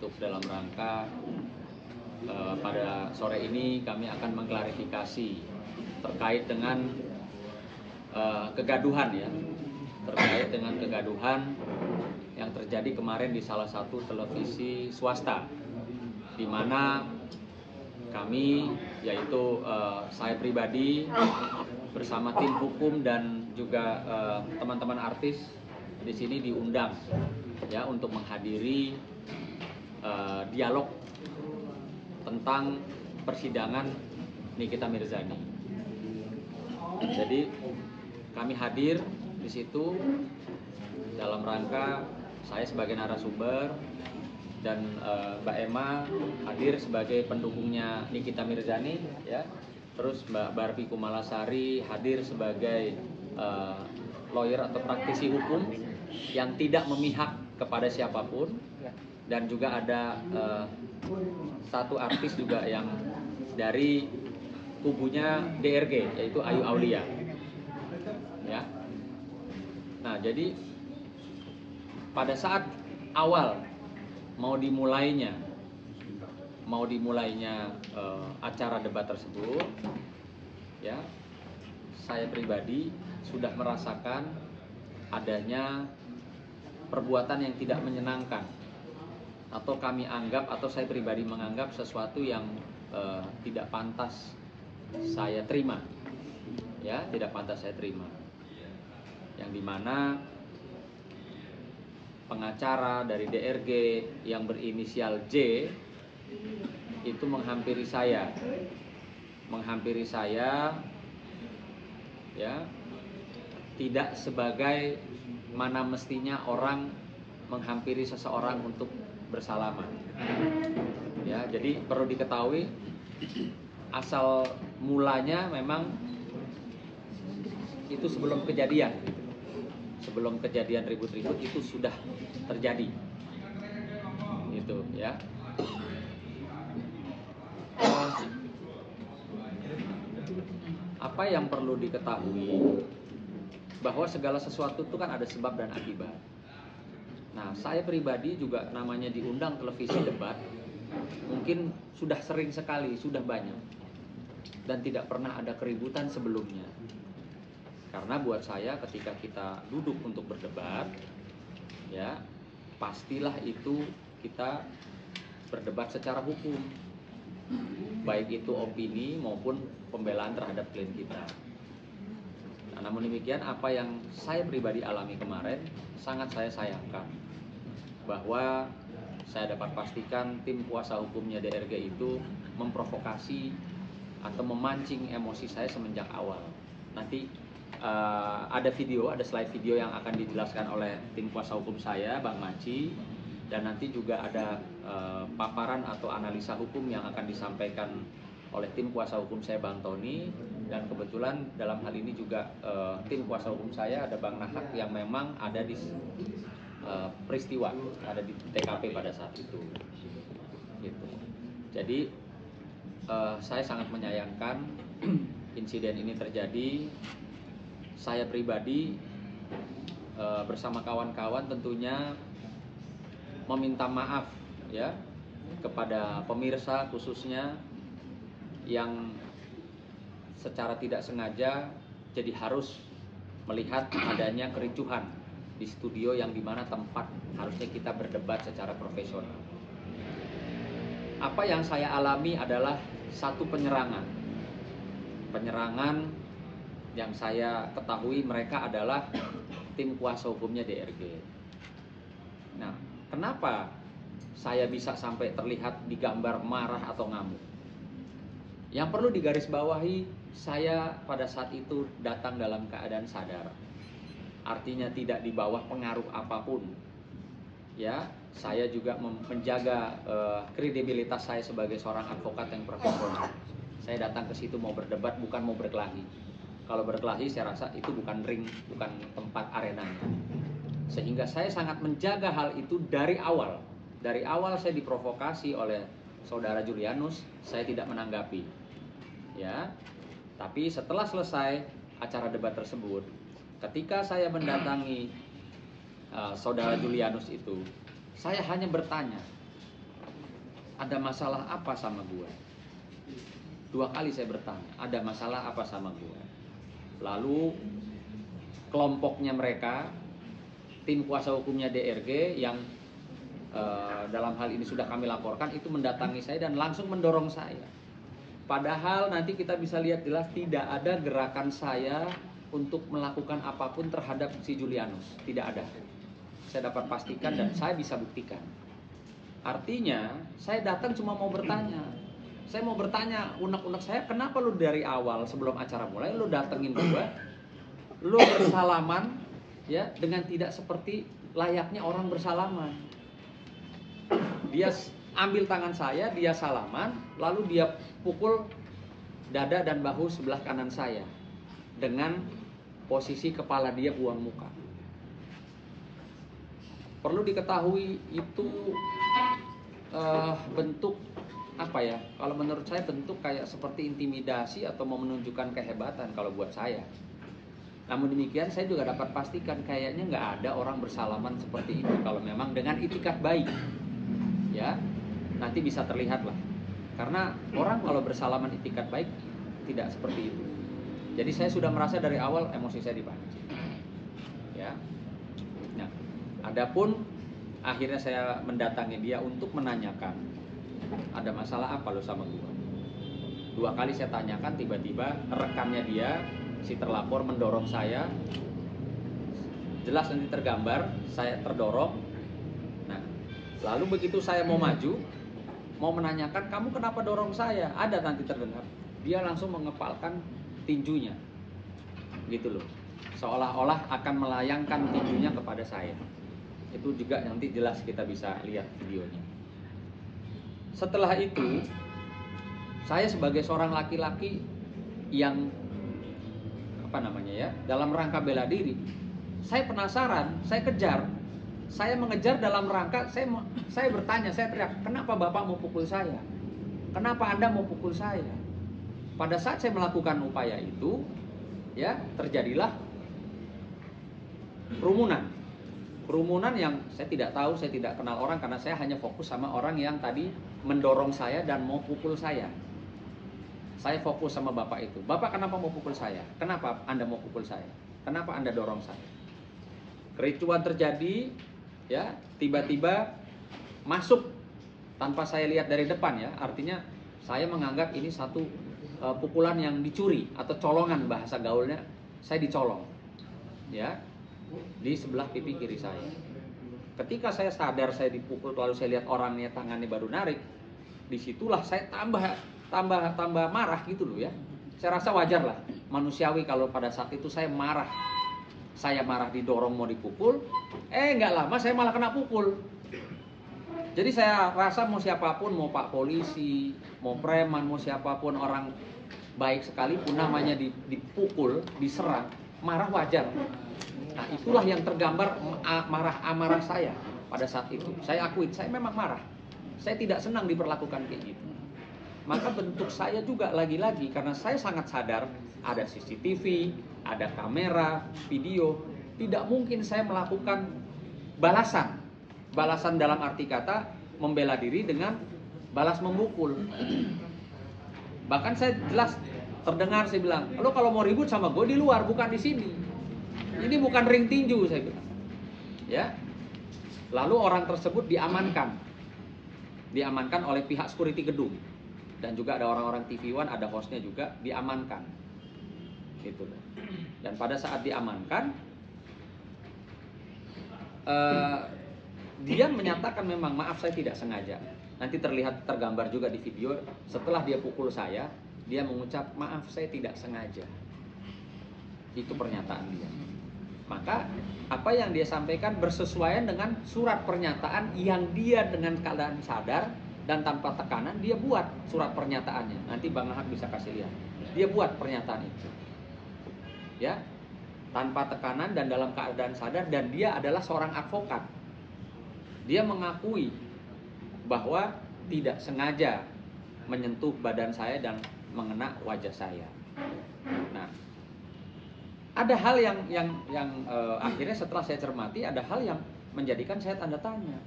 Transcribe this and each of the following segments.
untuk dalam rangka pada sore ini kami akan mengklarifikasi terkait dengan kegaduhan ya, terkait dengan kegaduhan yang terjadi kemarin di salah satu televisi swasta, di mana kami, yaitu saya pribadi bersama tim hukum dan juga teman-teman artis di sini diundang ya untuk menghadiri dialog tentang persidangan Nikita Mirzani. Jadi kami hadir di situ dalam rangka saya sebagai narasumber dan Mbak Emma hadir sebagai pendukungnya Nikita Mirzani ya. Terus Mbak Barbie Kumalasari hadir sebagai lawyer atau praktisi hukum yang tidak memihak kepada siapapun, dan juga ada satu artis juga yang dari kubunya DRG, yaitu Ayu Aulia ya. Nah, jadi pada saat awal mau dimulainya acara debat tersebut ya, saya pribadi sudah merasakan adanya perbuatan yang tidak menyenangkan, atau kami anggap, atau saya pribadi menganggap sesuatu yang tidak pantas saya terima ya, tidak pantas saya terima, yang dimana pengacara dari DRG yang berinisial J itu menghampiri saya ya, tidak sebagai mana mestinya orang menghampiri seseorang untuk bersalaman ya. Jadi perlu diketahui asal mulanya memang itu sebelum kejadian ribut-ribut itu sudah terjadi gitu ya. Apa yang perlu diketahui bahwa segala sesuatu itu kan ada sebab dan akibat. Nah, saya pribadi juga namanya diundang televisi debat mungkin sudah sering sekali, sudah banyak, dan tidak pernah ada keributan sebelumnya. Karena buat saya ketika kita duduk untuk berdebat ya, pastilah itu kita berdebat secara hukum, baik itu opini maupun pembelaan terhadap klien kita. Nah, namun demikian apa yang saya pribadi alami kemarin sangat saya sayangkan, bahwa saya dapat pastikan tim kuasa hukumnya DRG itu memprovokasi atau memancing emosi saya semenjak awal. Nanti ada slide video yang akan dijelaskan oleh tim kuasa hukum saya, Bang Maci, dan nanti juga ada paparan atau analisa hukum yang akan disampaikan oleh tim kuasa hukum saya, Bang Tony, dan kebetulan dalam hal ini juga tim kuasa hukum saya ada Bang Nahak yang memang ada di peristiwa, ada di TKP pada saat itu gitu. Jadi saya sangat menyayangkan insiden ini terjadi. Saya pribadi bersama kawan-kawan tentunya meminta maaf ya kepada pemirsa khususnya yang secara tidak sengaja jadi harus melihat adanya kericuhan di studio yang dimana tempat harusnya kita berdebat secara profesional. Apa yang saya alami adalah satu penyerangan yang saya ketahui mereka adalah tim kuasa hukumnya DRG. Nah, kenapa saya bisa sampai terlihat digambar marah atau ngamuk? Yang perlu digarisbawahi, saya pada saat itu datang dalam keadaan sadar. Artinya tidak di bawah pengaruh apapun. Ya, saya juga menjaga kredibilitas saya sebagai seorang advokat yang profesional. Saya datang ke situ mau berdebat, bukan mau berkelahi. Kalau berkelahi saya rasa itu bukan ring, bukan tempat arenanya. Sehingga saya sangat menjaga hal itu dari awal. Dari awal saya diprovokasi oleh saudara Julianus, saya tidak menanggapi. Ya. Tapi setelah selesai acara debat tersebut, ketika saya mendatangi saudara Julianus itu, saya hanya bertanya, ada masalah apa sama gue? 2 kali saya bertanya, ada masalah apa sama gue? Lalu kelompoknya mereka, tim kuasa hukumnya DRG yang dalam hal ini sudah kami laporkan, itu mendatangi saya dan langsung mendorong saya. Padahal nanti kita bisa lihat jelas tidak ada gerakan saya untuk melakukan apapun terhadap si Julianus. Tidak ada. Saya dapat pastikan dan saya bisa buktikan. Artinya saya datang cuma mau bertanya. Saya mau bertanya unek-unek saya, kenapa lu dari awal sebelum acara mulai lu datengin gue, lu bersalaman ya dengan tidak seperti layaknya orang bersalaman. Dia ambil tangan saya, dia salaman, lalu dia pukul dada dan bahu sebelah kanan saya dengan posisi kepala dia buang muka. Perlu diketahui itu bentuk apa ya? Kalau menurut saya bentuk kayak seperti intimidasi atau mau menunjukkan kehebatan kalau buat saya. Namun demikian saya juga dapat pastikan kayaknya nggak ada orang bersalaman seperti itu kalau memang dengan itikat baik. Ya, nanti bisa terlihat lah. Karena orang kalau bersalaman itikat baik tidak seperti itu. Jadi saya sudah merasa dari awal emosi saya dipancing. Ya. Nah, adapun akhirnya saya mendatangi dia untuk menanyakan, ada masalah apa lo sama gua? 2 kali saya tanyakan, tiba-tiba rekannya dia, si terlapor mendorong saya. Jelas nanti tergambar, saya terdorong. Lalu begitu saya mau maju, mau menanyakan, kamu kenapa dorong saya? Ada nanti terdengar. Dia langsung mengepalkan tinjunya. Gitu loh. Seolah-olah akan melayangkan tinjunya kepada saya. Itu juga nanti jelas kita bisa lihat videonya. Setelah itu, saya sebagai seorang laki-laki yang dalam rangka bela diri, saya penasaran, saya kejar. Saya mengejar dalam rangka, saya bertanya, saya teriak, kenapa Bapak mau pukul saya? Kenapa Anda mau pukul saya? Pada saat saya melakukan upaya itu, ya terjadilah kerumunan. Kerumunan yang saya tidak tahu, saya tidak kenal orang karena saya hanya fokus sama orang yang tadi mendorong saya dan mau pukul saya. Saya fokus sama Bapak itu. Bapak kenapa mau pukul saya? Kenapa Anda mau pukul saya? Kenapa Anda dorong saya? Kericuan terjadi. Ya, tiba-tiba masuk tanpa saya lihat dari depan ya. Artinya saya menganggap ini satu pukulan yang dicuri atau colongan bahasa gaulnya. Saya dicolong. Ya. Di sebelah pipi kiri saya. Ketika saya sadar saya dipukul lalu saya lihat orangnya tangannya baru narik, disitulah saya tambah marah gitu loh ya. Saya rasa wajar lah, manusiawi kalau pada saat itu saya marah. Saya marah didorong mau dipukul, nggak lama saya malah kena pukul. Jadi saya rasa mau siapapun, mau Pak Polisi, mau preman, mau siapapun orang baik sekalipun namanya dipukul, diserang, marah wajar. Nah itulah yang tergambar amarah saya pada saat itu. Saya akui, saya memang marah. Saya tidak senang diperlakukan kayak gitu. Maka bentuk saya juga lagi-lagi karena saya sangat sadar ada CCTV, ada kamera, video. Tidak mungkin saya melakukan balasan. Balasan dalam arti kata membela diri dengan balas memukul. Bahkan saya jelas terdengar saya bilang, lo kalau mau ribut sama gue di luar bukan di sini. Ini bukan ring tinju saya bilang. Ya. Lalu orang tersebut diamankan. Diamankan oleh pihak security gedung. Dan juga ada orang-orang TV One, ada hostnya juga diamankan. Gitu. Dan pada saat diamankan, dia menyatakan memang maaf saya tidak sengaja. Nanti terlihat tergambar juga di video setelah dia pukul saya, dia mengucap maaf saya tidak sengaja. Itu pernyataan dia. Maka apa yang dia sampaikan bersesuaian dengan surat pernyataan yang dia dengan keadaan sadar dan tanpa tekanan dia buat surat pernyataannya. Nanti Bang Ahad bisa kasih lihat. Dia buat pernyataan itu. Ya, tanpa tekanan dan dalam keadaan sadar, dan dia adalah seorang advokat. Dia mengakui bahwa tidak sengaja menyentuh badan saya dan mengena wajah saya. Nah, ada hal yang akhirnya setelah saya cermati, ada hal yang menjadikan saya tanda tanya.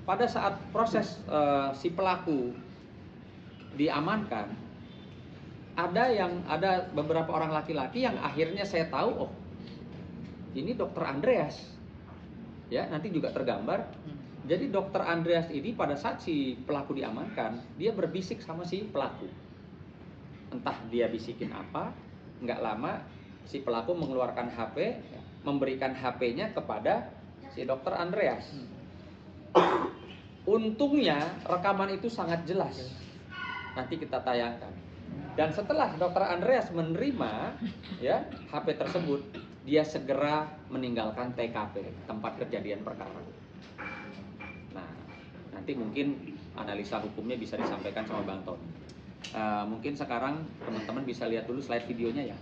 pada saat proses si pelaku diamankan, ada beberapa orang laki-laki yang akhirnya saya tahu, oh ini dokter Andreas, ya nanti juga tergambar. Jadi dokter Andreas ini pada saat si pelaku diamankan, dia berbisik sama si pelaku. Entah dia bisikin apa, nggak lama si pelaku mengeluarkan HP, memberikan HP-nya kepada si dokter Andreas. Untungnya rekaman itu sangat jelas. Nanti kita tayangkan. Dan setelah dokter Andreas menerima ya HP tersebut, dia segera meninggalkan TKP, tempat kejadian perkara. Nah, nanti mungkin analisa hukumnya bisa disampaikan sama Bang Tony. Mungkin sekarang teman-teman bisa lihat dulu slide videonya ya.